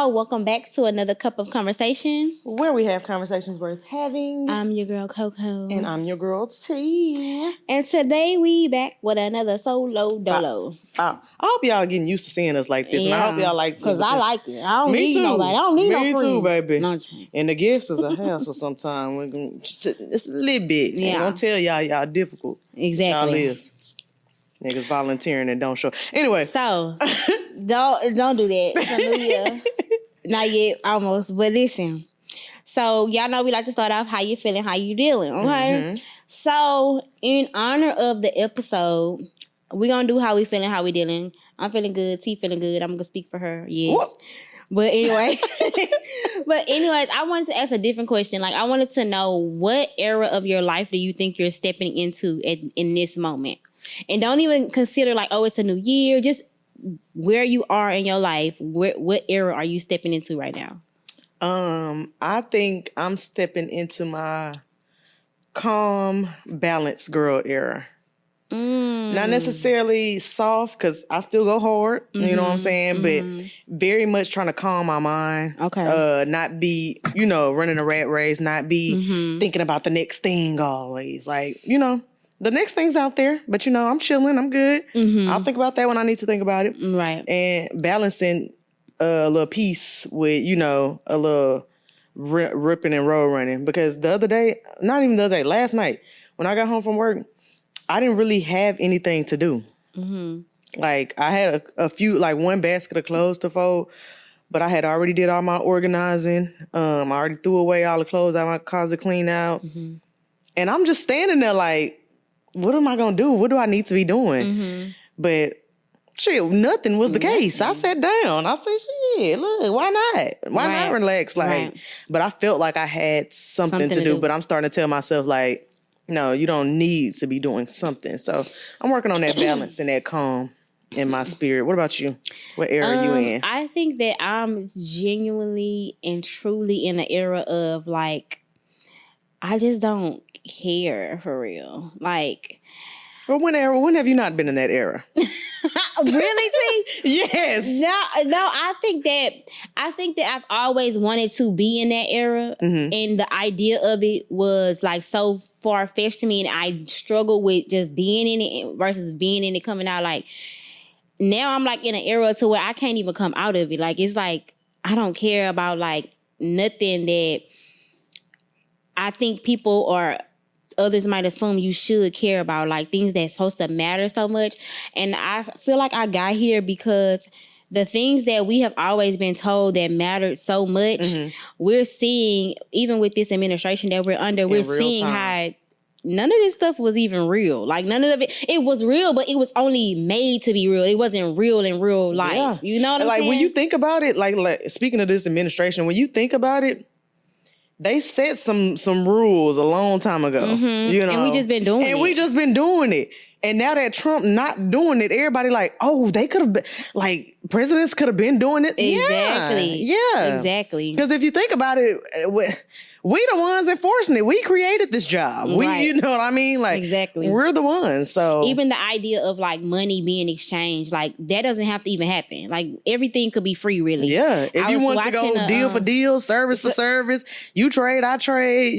y'all. Welcome back to another cup of conversation, where we have conversations worth having. I'm your girl Coco, and I'm your girl T. And today we back with another solo dolo. I hope y'all getting used to seeing us like this, and I hope y'all like it because I like it. I don't need nobody. I don't need no friends. Me too, baby. And the guests is a hassle sometimes. We're gonna just a little bit. Yeah. Don't tell y'all difficult. Exactly. Y'all is. Niggas volunteering and don't show. Anyway. So, don't do that. It's a new year. Not yet, almost. But listen. So, y'all know we like to start off how you feeling, how you dealing, okay? Mm-hmm. So, in honor of the episode, we're going to do how we feeling, how we dealing. I'm feeling good. T feeling good. I'm going to speak for her. Yes. What? But anyway. Anyways, I wanted to ask a different question. Like, I wanted to know, what era of your life do you think you're stepping into in this moment? And don't even consider like, oh, it's a new year. Just where you are in your life. What era are you stepping into right now? I think I'm stepping into my calm, balanced girl era. Not necessarily soft, because I still go hard. Mm-hmm. You know what I'm saying? But very much trying to calm my mind. Okay. Not be, running a rat race. Not be thinking about the next thing always. Like, the next thing's out there, but I'm chilling. I'm good. Mm-hmm. I'll think about that when I need to think about it. Right. And balancing a little peace with, a little ripping and roll running. Because the other day, not even the other day, last night, when I got home from work, I didn't really have anything to do. Mm-hmm. Like, I had a few, like one basket of clothes to fold, but I had already did all my organizing. I already threw away all the clothes out of my closet, clean out. Mm-hmm. And I'm just standing there like, what am I going to do? What do I need to be doing? Mm-hmm. But shit, nothing was the case. I sat down. I said, shit, look, why not? Why not relax? Like, but I felt like I had something to do. But I'm starting to tell myself, like, no, you don't need to be doing something. So I'm working on that balance and that calm in my spirit. What about you? What era are you in? I think that I'm genuinely and truly in the era of, like, I just don't care for real. Like, well, when have you not been in that era? Really, T? Yes. No, I think that I've always wanted to be in that era. Mm-hmm. And the idea of it was like so far-fetched to me, and I struggle with just being in it versus being in it, coming out. Like, now I'm like in an era to where I can't even come out of it. Like, it's like I don't care about like nothing that I think people or others might assume you should care about, like things that's supposed to matter so much. And I feel like I got here because the things that we have always been told that mattered so much, we're seeing, even with this administration that we're under, we're seeing how none of this stuff was even real. Like, none of it was real, but it was only made to be real. It wasn't real in real life. Yeah. You know what I'm saying? Like, when you think about it, like speaking of this administration, when you think about it, they set some rules a long time ago, And we just been doing it. And now that Trump not doing it, everybody like, oh, they could have been, like, presidents could have been doing it. Exactly. Yeah. Exactly. Because if you think about it, we the ones enforcing it. We created this job. Right. You know what I mean? Like, exactly. We're the ones. So even the idea of like money being exchanged, like that doesn't have to even happen. Like, everything could be free, really. Yeah. If you want to go deal for deal, service for service, you trade, I trade,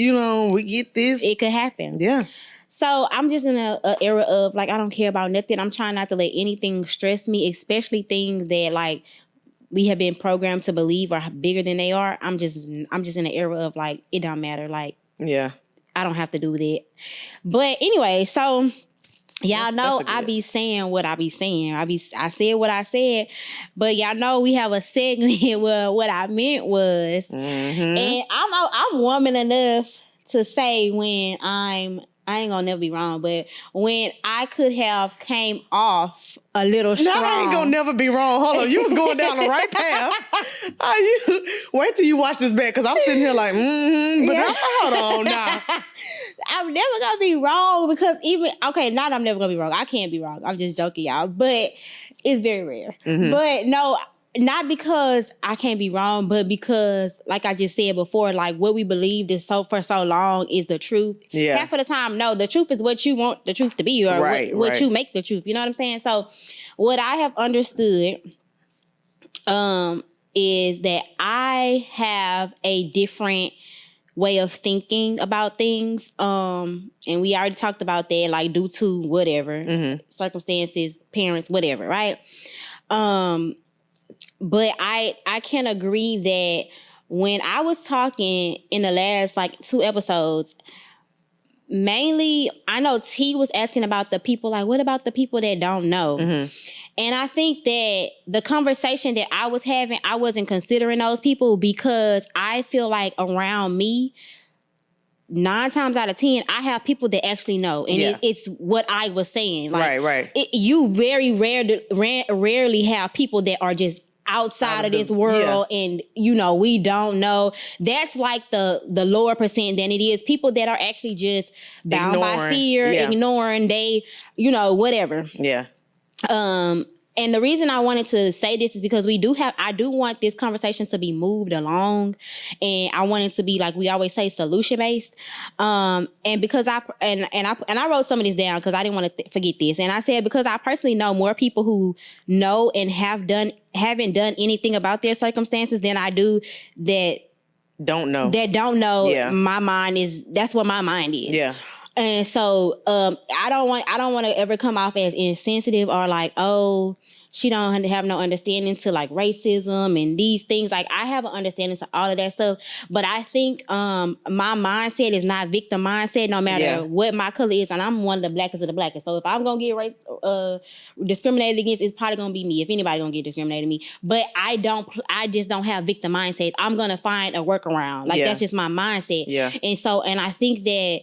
we get this. It could happen. Yeah. So I'm just in a era of like, I don't care about nothing. I'm trying not to let anything stress me, especially things that like we have been programmed to believe are bigger than they are. I'm just in an era of like, it don't matter. Like, yeah, I don't have to do that. But anyway, so y'all know I be saying what I be saying. I said what I said, but y'all know we have a segment where what I meant was, and I'm woman enough to say when I ain't gonna never be wrong, but when I could have came off a little strong. No, I ain't gonna never be wrong. Hold on, you was going down the right path. Wait till you watch this back, because I'm sitting here like, but hold on now. I'm never gonna be wrong, because not I'm never gonna be wrong. I can't be wrong. I'm just joking, y'all, but it's very rare. Mm-hmm. But no, not because I can't be wrong, but because, like I just said before, like what we believed is for so long is the truth. Yeah. Half of the time, no, the truth is what you want the truth to be, or what you make the truth. You know what I'm saying? So what I have understood, is that I have a different way of thinking about things. And we already talked about that, like due to whatever circumstances, parents, whatever, right? But I can agree that when I was talking in the last like 2 episodes, mainly I know T was asking about the people, like, what about the people that don't know? And I think that the conversation that I was having, I wasn't considering those people because I feel like around me, 9 times out of 10, I have people that actually know. And it's what I was saying. Like, right. You very rarely have people that are just outside of this world and, we don't know. That's like the lower percent than it is people that are actually just bound by fear, ignoring, they, whatever. Yeah. And the reason I wanted to say this is because I do want this conversation to be moved along, and I want it to be, like we always say, solution based. And because I wrote some of this down because I didn't want to forget this. And I said, because I personally know more people who know and haven't done anything about their circumstances than I do that don't know. Yeah. That's what my mind is. Yeah. And so I don't want to ever come off as insensitive or like, oh, she don't have no understanding to like racism and these things. Like, I have an understanding to all of that stuff. But I think my mindset is not victim mindset, no matter what my color is. And I'm one of the blackest of the blackest. So if I'm going to get discriminated against, it's probably going to be me. If anybody going to get discriminated me. But I just don't have victim mindsets. I'm going to find a workaround. Like, that's just my mindset. Yeah. And I think that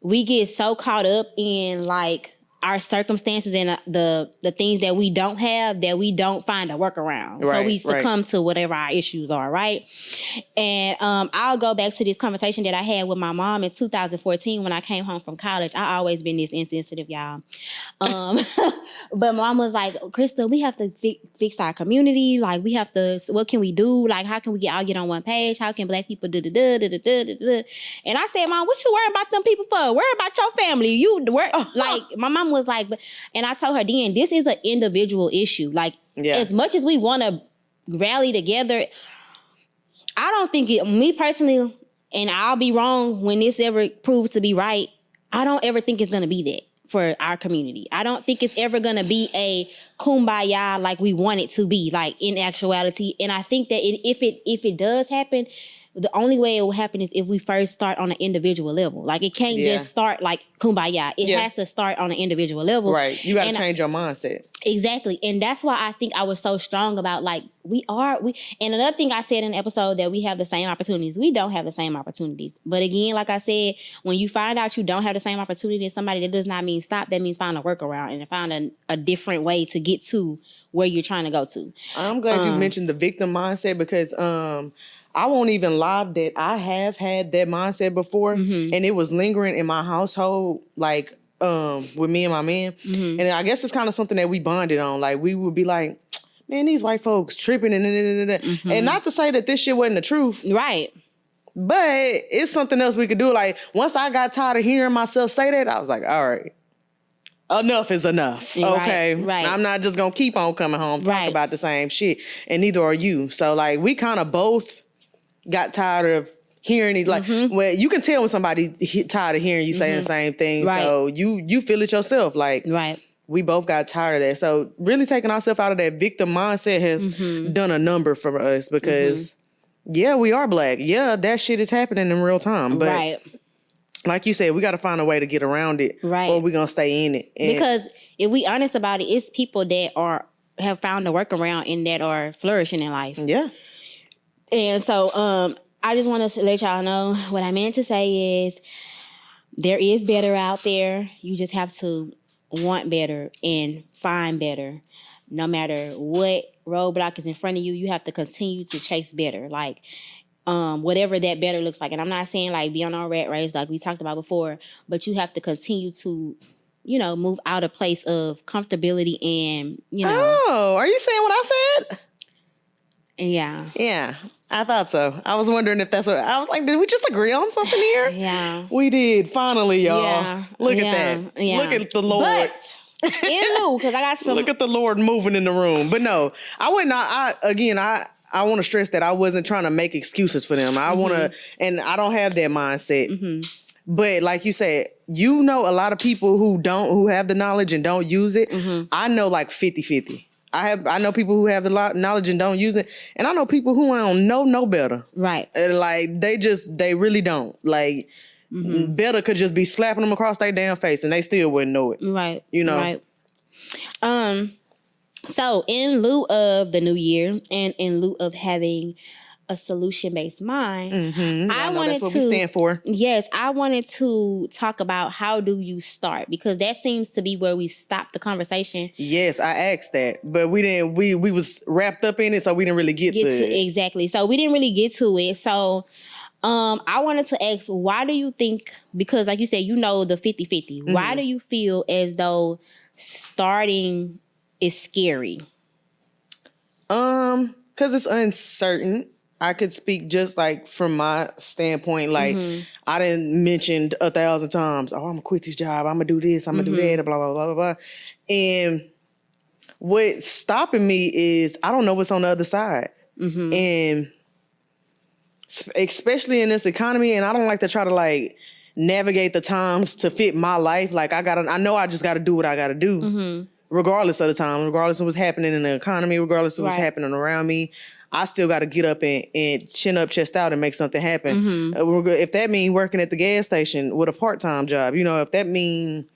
we get so caught up in like our circumstances and the things that we don't have that we don't find a workaround. So we succumb to whatever our issues are, right? And I'll go back to this conversation that I had with my mom in 2014 when I came home from college. I always been this insensitive, y'all. But mom was like, Krista, we have to fix our community. Like, we have to, what can we do? Like, how can we all get on one page? How can black people do? And I said, Mom, what you worrying about them people for? Worry about your family. Like, my mom was like, and I told her, then this is an individual issue. Like, as much as we want to rally together, I don't think me personally, and I'll be wrong when this ever proves to be right, I don't ever think it's going to be that for our community. I don't think it's ever going to be a kumbaya like we want it to be, like in actuality. And I think that if it does happen, the only way it will happen is if we first start on an individual level. Like, it can't just start like kumbaya. It has to start on an individual level. Right. You got to change your mindset. Exactly. And that's why I think I was so strong about, like, and another thing I said in the episode, that we have the same opportunities. We don't have the same opportunities. But again, like I said, when you find out you don't have the same opportunity as somebody, that does not mean stop. That means find a workaround and find a different way to get to where you're trying to go to. I'm glad you mentioned the victim mindset, because I won't even lie that I have had that mindset before, and it was lingering in my household, like with me and my man. And I guess it's kind of something that we bonded on. Like, we would be like, man, these white folks tripping and not to say that this shit wasn't the truth. Right. But it's something else we could do. Like, once I got tired of hearing myself say that, I was like, all right, enough is enough. Okay. Right. I'm not just going to keep on coming home talking about the same shit. And neither are you. So, like, we kind of both got tired of hearing these, like, well, you can tell when somebody tired of hearing you saying the same thing. Right. So you feel it yourself. Like, we both got tired of that. So really taking ourselves out of that victim mindset has done a number for us, because we are black. Yeah, that shit is happening in real time. But like you said, we got to find a way to get around it, or we're going to stay in it. And because if we honest about it, it's people that have found a workaround and that are flourishing in life. Yeah. And so I just want to let y'all know what I meant to say is there is better out there. You just have to want better and find better. No matter what roadblock is in front of you, you have to continue to chase better. Like, whatever that better looks like. And I'm not saying like be on our rat race like we talked about before, but you have to continue to, move out of place of comfortability and, Oh, are you saying what I said? Yeah. Yeah. I thought so. I was wondering if that's what I was like. Did we just agree on something here? Yeah, we did. Finally, y'all. Yeah. Look at that. Yeah. Look at the Lord. But because I got some. Look at the Lord moving in the room. But no, I would not. I I want to stress that I wasn't trying to make excuses for them. I want to, and I don't have that mindset. But like you said, you know, a lot of people who have the knowledge and don't use it. I know like 50-50. I know people who have the knowledge and don't use it. And I know people who don't know better. Right. Like they really don't. Like better could just be slapping them across their damn face and they still wouldn't know it. Right. You know? Right. So in lieu of the new year and in lieu of having a solution-based mind, I wanted that's what we stand for. Yes, I wanted to talk about how do you start, because that seems to be where we stopped the conversation. Yes, I asked that, but we didn't. We was wrapped up in it, so we didn't really get to it. Exactly. So we didn't really get to it. So I wanted to ask, why do you think, because like you said, you know, the 50-50, why do you feel as though starting is scary? Because it's uncertain. I could speak just like from my standpoint. Like I didn't mention 1,000 times, oh, I'm gonna quit this job. I'm gonna do this. I'm gonna do that. Blah, blah, blah, blah, blah. And what's stopping me is I don't know what's on the other side. And especially in this economy, and I don't like to try to like navigate the times to fit my life. Like I know I just gotta do what I gotta do. Regardless of the time, regardless of what's happening in the economy, regardless of what's happening around me, I still got to get up and chin up, chest out and make something happen. If that means working at the gas station with a part-time job, you know, if that means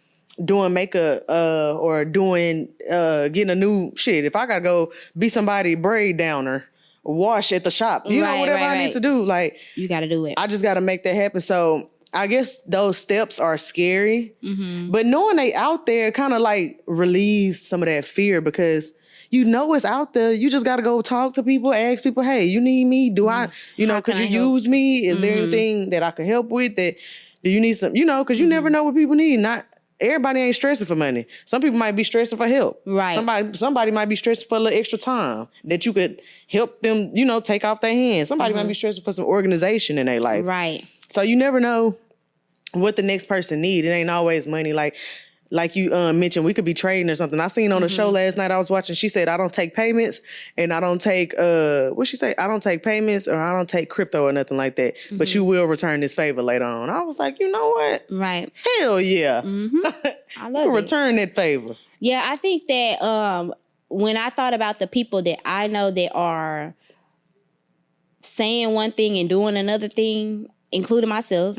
doing makeup or doing, getting a new shit, if I got to go be somebody braid downer, wash at the shop, you know, whatever I need to do, like, you got to do it. I just got to make that happen. So I guess those steps are scary, but knowing they out there kind of like relieves some of that fear, because you know it's out there. You just got to go talk to people, ask people, hey, you need me? Do I, you know, could you use me? Is there anything that I can help with? Do you need some, you know, because you never know what people need. Not everybody ain't stressing for money. Some people might be stressing for help. Right. Somebody might be stressing for a little extra time that you could help them, you know, take off their hands. Somebody might be stressing for some organization in their life. Right. So you never know what the next person need. It ain't always money. Like you mentioned, we could be trading or something. I seen on a show last night I was watching, she said, I don't take payments and I don't take, what she say? I don't take payments or I don't take crypto or nothing like that. But you will return this favor later on. I was like, you know what? Right. Hell yeah. I love it. Return that favor. Yeah, I think that when I thought about the people that I know that are saying one thing and doing another thing, including myself,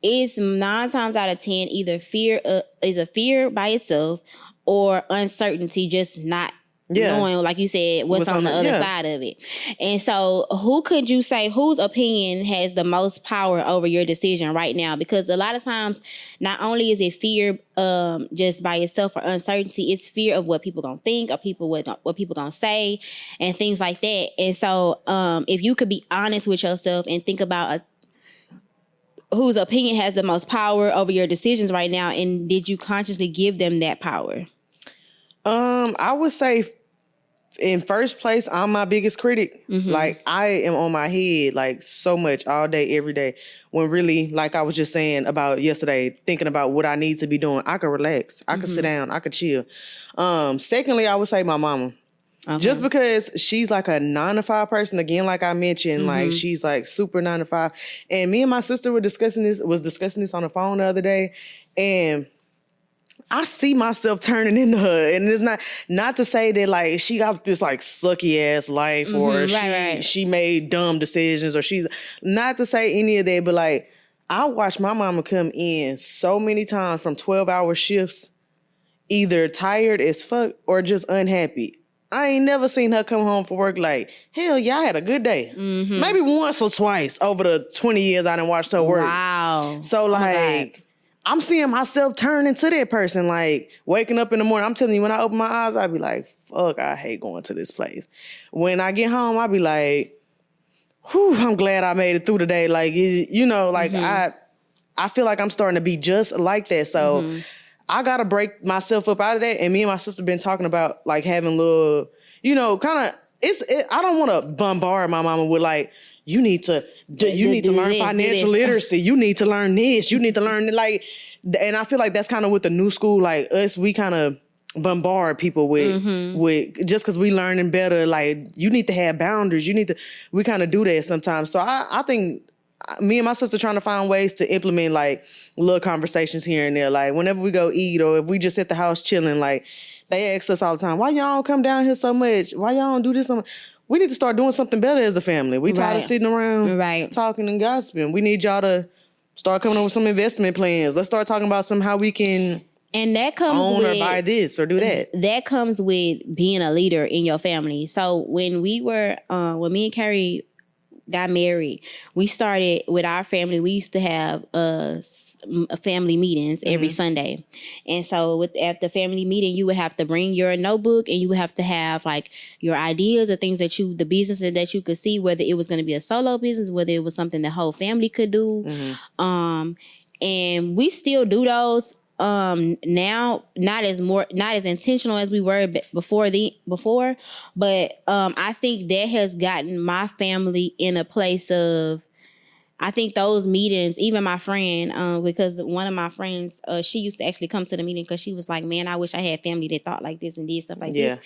it's 9 times out of 10 either fear is a fear by itself or uncertainty, just not knowing, like you said, what's on the other side of it. And so who could you say, whose opinion has the most power over your decision right now? Because a lot of times, not only is it fear just by itself or uncertainty, it's fear of what people gonna think or what people gonna say and things like that. And so if you could be honest with yourself and think about whose opinion has the most power over your decisions right now, and did you consciously give them that power? I would say in first place, I'm my biggest critic. Like I am on my head like so much all day, every day. When really, like I was just saying about yesterday, thinking about what I need to be doing, I could relax. I could sit down. I could chill. Secondly, I would say my mama. Just because she's like a 9-to-5 person, again, like I mentioned, like she's like super 9-to-5. And me and my sister were discussing this on the phone the other day. And I see myself turning into her. And it's not to say that like she got this like sucky ass life or she made dumb decisions or she's not to say any of that, but like I watched my mama come in so many times from 12-hour shifts, either tired as fuck or just unhappy. I ain't never seen her come home from work like, hell yeah, I had a good day. Maybe once or twice over the 20 years I done watched her work. Wow. So like, I'm seeing myself turn into that person, like waking up in the morning. I'm telling you, when I open my eyes, I'll be like, fuck, I hate going to this place. When I get home, I'll be like, whew, I'm glad I made it through the day. Like, you know, like I feel like I'm starting to be just like that. So I got to break myself up out of that. And me and my sister been talking about like having little, you know, kind of, I don't want to bombard my mama with like, you need to learn financial literacy. You need to learn this. You need to learn like, and I feel like that's kind of with the new school, like us, we kind of bombard people with just because we learning better. Like, you need to have boundaries. We kind of do that sometimes. So I think me and my sister trying to find ways to implement like little conversations here and there. Like, whenever we go eat or if we just at the house chilling, like, they ask us all the time, why y'all don't come down here so much? Why y'all don't do this so much? We need to start doing something better as a family. We tired of sitting around talking and gossiping. We need y'all to start coming up with some investment plans. Let's start talking about how we can that comes own or buy this or do that. That comes with being a leader in your family. So when me and Carrie got married, we started with our family. We used to have family meetings every Sunday. And so after family meeting, you would have to bring your notebook and you would have to have like your ideas or things the businesses that you could see, whether it was going to be a solo business, whether it was something the whole family could do. And we still do those. Now not as intentional as we were before, but I think that has gotten my family in a place of, I think those meetings, even my friend, because one of my friends, she used to actually come to the meeting because she was like, man, I wish I had family that thought like this and did stuff like this.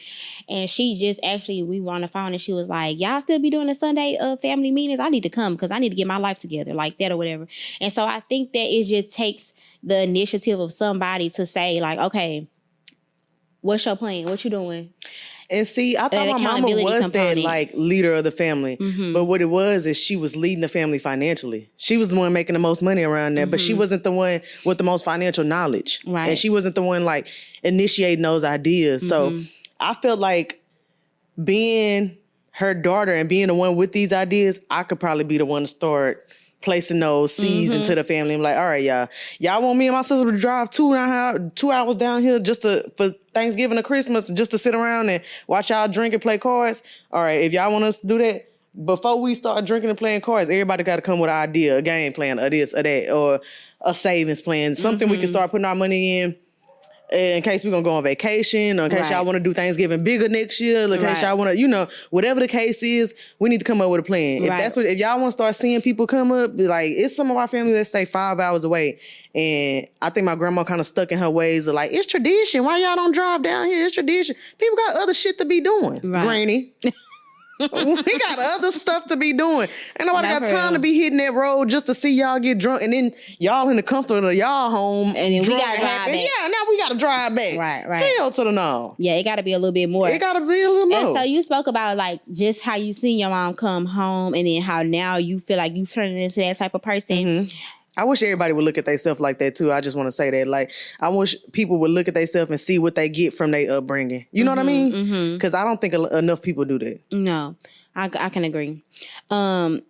And she just we were on the phone and she was like, y'all still be doing the Sunday family meetings? I need to come because I need to get my life together like that or whatever. And so I think that it just takes the initiative of somebody to say like, okay, what's your plan? What you doing? And see, I thought my mama was that like leader of the family. But what it was is she was leading the family financially. She was the one making the most money around there, but she wasn't the one with the most financial knowledge. Right. And she wasn't the one like initiating those ideas. So I felt like being her daughter and being the one with these ideas, I could probably be the one to start placing those seeds into the family. I'm like, all right, y'all want me and my sister to drive 2 hours down here just for Thanksgiving or Christmas, just to sit around and watch y'all drink and play cards? All right, if y'all want us to do that, before we start drinking and playing cards, everybody got to come with an idea, a game plan, or this or that, or a savings plan, something we can start putting our money in case we're going to go on vacation, or in case y'all want to do Thanksgiving bigger next year, in case y'all want to, whatever the case is, we need to come up with a plan. If y'all want to start seeing people come up, like, it's some of our family that stay 5 hours away. And I think my grandma kind of stuck in her ways of like, it's tradition. Why y'all don't drive down here? It's tradition. People got other shit to be doing, Granny. We got other stuff to be doing. Ain't nobody got time to be hitting that road just to see y'all get drunk and then y'all in the comfort of y'all home. And then we gotta drive back. Yeah, now we gotta drive back. Right. Hell to the no. Yeah, it gotta be a little bit more. It gotta be a little more. And so you spoke about like just how you seen your mom come home and then how now you feel like you turning into that type of person. I wish everybody would look at themselves like that too. I just want to say that. Like, I wish people would look at themselves and see what they get from their upbringing. You know what I mean? Because I don't think enough people do that. No, I can agree. How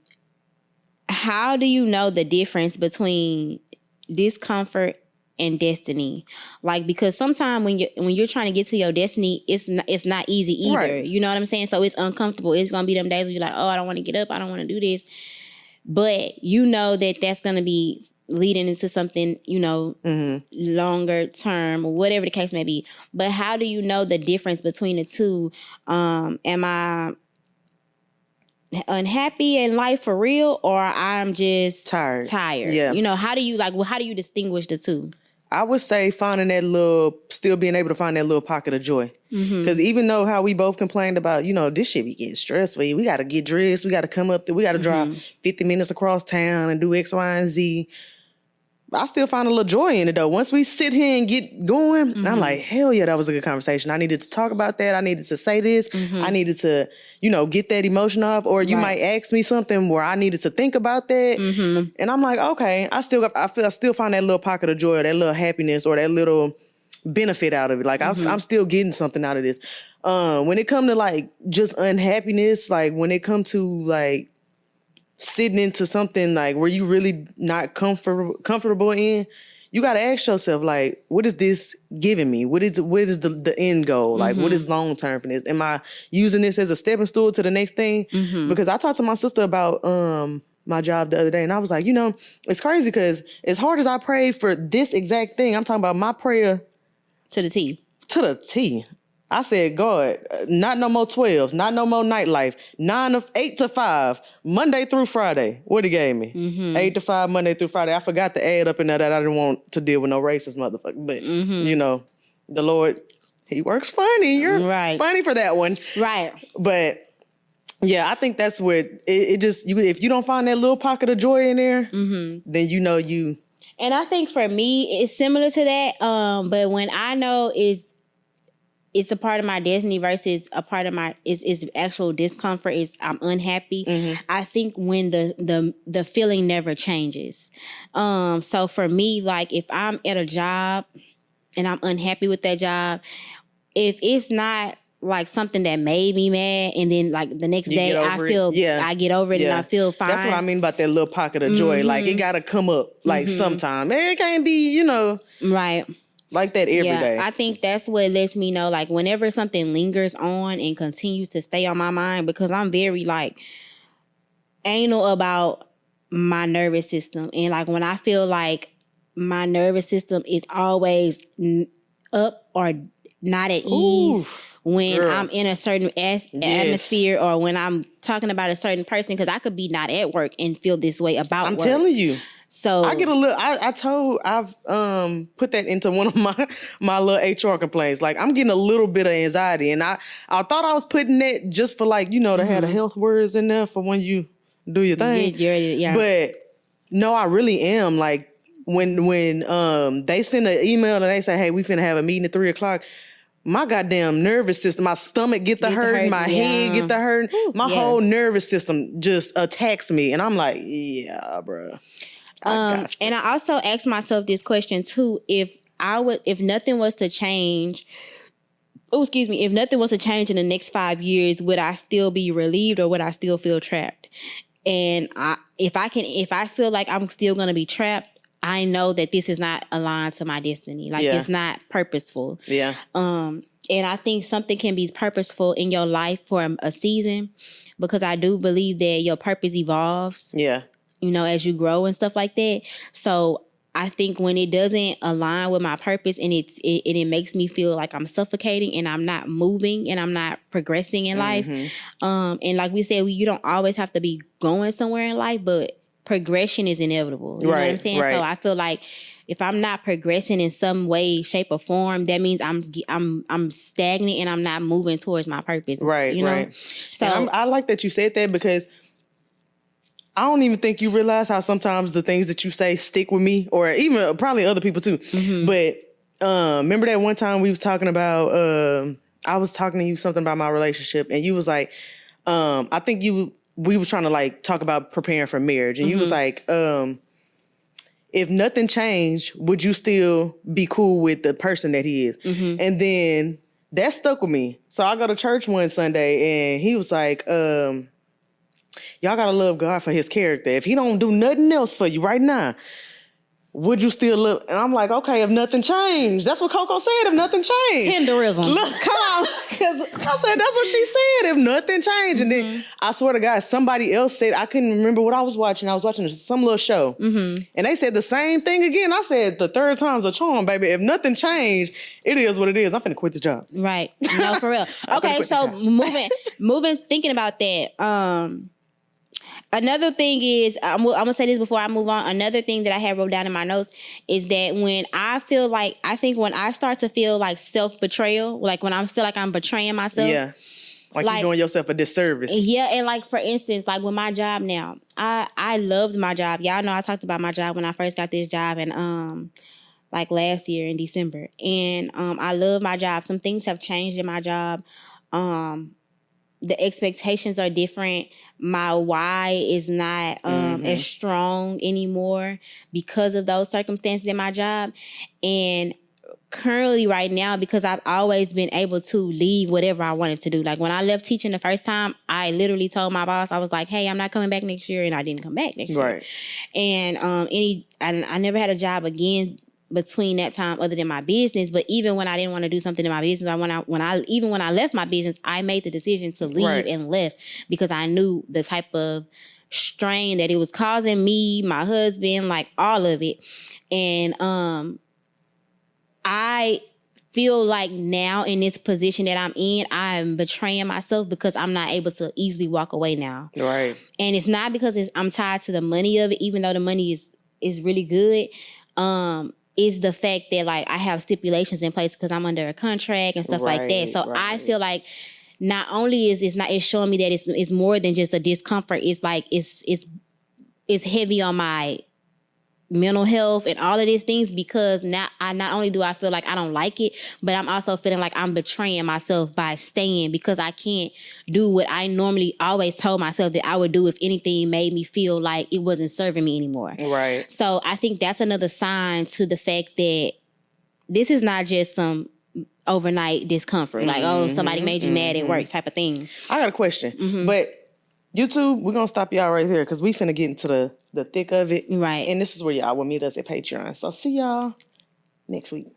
do you know the difference between discomfort and destiny? Like, because sometimes when you're trying to get to your destiny, it's not easy either. Right. You know what I'm saying? So it's uncomfortable. It's gonna be them days where you're like, oh, I don't want to get up. I don't want to do this. But you know that's going to be leading into something, longer term or whatever the case may be. But how do you know the difference between the two? Am I unhappy in life for real, or I'm just tired? Yeah. How do you distinguish the two? I would say still being able to find that little pocket of joy. Because even though how we both complained about, this shit be getting stressful. We got to get dressed. We got to come up there. We got to drive 50 minutes across town and do X, Y, and Z. I still find a little joy in it, though. Once we sit here and get going, I'm like, hell yeah, that was a good conversation. I needed to talk about that. I needed to say this. I needed to, get that emotion off. Or you might ask me something where I needed to think about that. And I'm like, okay, I still find that little pocket of joy or that little happiness or that little benefit out of it. Like, I'm still getting something out of this. When it comes to, like, just unhappiness, like, when it comes to, like, sitting into something like where you really not comfortable in, you got to ask yourself, like, what is this giving me? What is the end goal? Like, what is long term for this? Am I using this as a stepping stool to the next thing? Because I talked to my sister about my job the other day, and I was like, it's crazy because as hard as I prayed for this exact thing, I'm talking about my prayer to the T. To the T. I said, God, not no more 12s, not no more nightlife, 8 to 5, Monday through Friday. What he gave me? 8 to 5, Monday through Friday. I forgot to add up in there that I didn't want to deal with no racist motherfucker. But, the Lord he works funny. You're right. funny for that one. Right. But yeah, I think that's what it just, if you don't find that little pocket of joy in there, then you know you. And I think for me, it's similar to that. But when I know it's a part of my destiny versus a part of my is actual discomfort, is I'm unhappy. I think when the feeling never changes. So for me, like if I'm at a job and I'm unhappy with that job, if it's not like something that made me mad, and then like the next day I get over it and I feel fine. That's what I mean about that little pocket of joy. Like it gotta come up like sometime. It can't be, right. Like that every day. I think that's what lets me know, like, whenever something lingers on and continues to stay on my mind, because I'm very, like, anal about my nervous system. And, like, when I feel like my nervous system is always up or not at ease when I'm in a certain atmosphere, or when I'm talking about a certain person, because I could be not at work and feel this way about work. I'm telling you. So I get a little. I've put that into one of my little HR complaints. Like I'm getting a little bit of anxiety, and I thought I was putting that just for like to have the health words in there for when you do your thing. Yeah. But no, I really am. Like when they send an email and they say, "Hey, we finna have a meeting at 3:00." My goddamn nervous system, my stomach get the hurting, my head get the hurting, my whole nervous system just attacks me, and I'm like, yeah, bro. And I also asked myself this question too: if nothing was to change, if nothing was to change in the next 5 years, would I still be relieved, or would I still feel trapped? And if I feel like I'm still going to be trapped, I know that this is not aligned to my destiny. Like it's not purposeful. Yeah. And I think something can be purposeful in your life for a season, because I do believe that your purpose evolves. Yeah. As you grow and stuff like that. So I think when it doesn't align with my purpose, and it makes me feel like I'm suffocating and I'm not moving and I'm not progressing in life. And like we said, you don't always have to be going somewhere in life, but progression is inevitable. You know what I'm saying? Right. So I feel like if I'm not progressing in some way, shape, or form, that means I'm stagnant and I'm not moving towards my purpose. Right. Right. So I like that you said that, because I don't even think you realize how sometimes the things that you say stick with me, or even probably other people too. But remember that one time we was talking about, I was talking to you something about my relationship, and you was like, I think we was trying to like talk about preparing for marriage, and you was like, if nothing changed, would you still be cool with the person that he is? And then that stuck with me. So I go to church one Sunday, and he was like, y'all gotta love God for his character. If he don't do nothing else for you right now, would you still love? And I'm like, okay, if nothing changed. That's what Coco said, if nothing changed. Tenderism. Look, come on. Because I said, that's what she said, if nothing changed. And then I swear to God, somebody else said, I couldn't remember what I was watching. I was watching some little show. And they said the same thing again. I said, the third time's a charm, baby. If nothing changed, it is what it is. I'm finna quit the job. Right. No, for real. Okay, so moving, thinking about that, another thing is, I'm going to say this before I move on. Another thing that I had wrote down in my notes is that when I start to feel like self-betrayal, like when I feel like I'm betraying myself. Yeah. Like you're doing yourself a disservice. Yeah. And like, for instance, like with my job now, I loved my job. Y'all know I talked about my job when I first got this job, and like last year in December. And I love my job. Some things have changed in my job. The expectations are different. My why is not as strong anymore because of those circumstances in my job. And currently right now, because I've always been able to leave whatever I wanted to do. Like when I left teaching the first time, I literally told my boss, I was like, hey, I'm not coming back next year. And I didn't come back next year. Right. And I never had a job again between that time other than my business. But even when I didn't want to do something in my business, when I left my business, I made the decision to leave and left, because I knew the type of strain that it was causing me, my husband, like all of it. And I feel like now in this position that I'm in, I'm betraying myself because I'm not able to easily walk away now. Right. And it's not because I'm tied to the money of it, even though the money is really good. is the fact that like I have stipulations in place because I'm under a contract and stuff like that. So I feel like not only is it's showing me that it's more than just a discomfort. It's like it's heavy on my mental health and all of these things, because not only do I feel like I don't like it, but I'm also feeling like I'm betraying myself by staying, because I can't do what I normally always told myself that I would do if anything made me feel like it wasn't serving me anymore. Right. So I think that's another sign to the fact that this is not just some overnight discomfort, like, oh, somebody made you mad at work type of thing. I got a question, but YouTube, we're going to stop y'all right here because we finna get into the thick of it. Right. And this is where y'all will meet us at Patreon. So see y'all next week.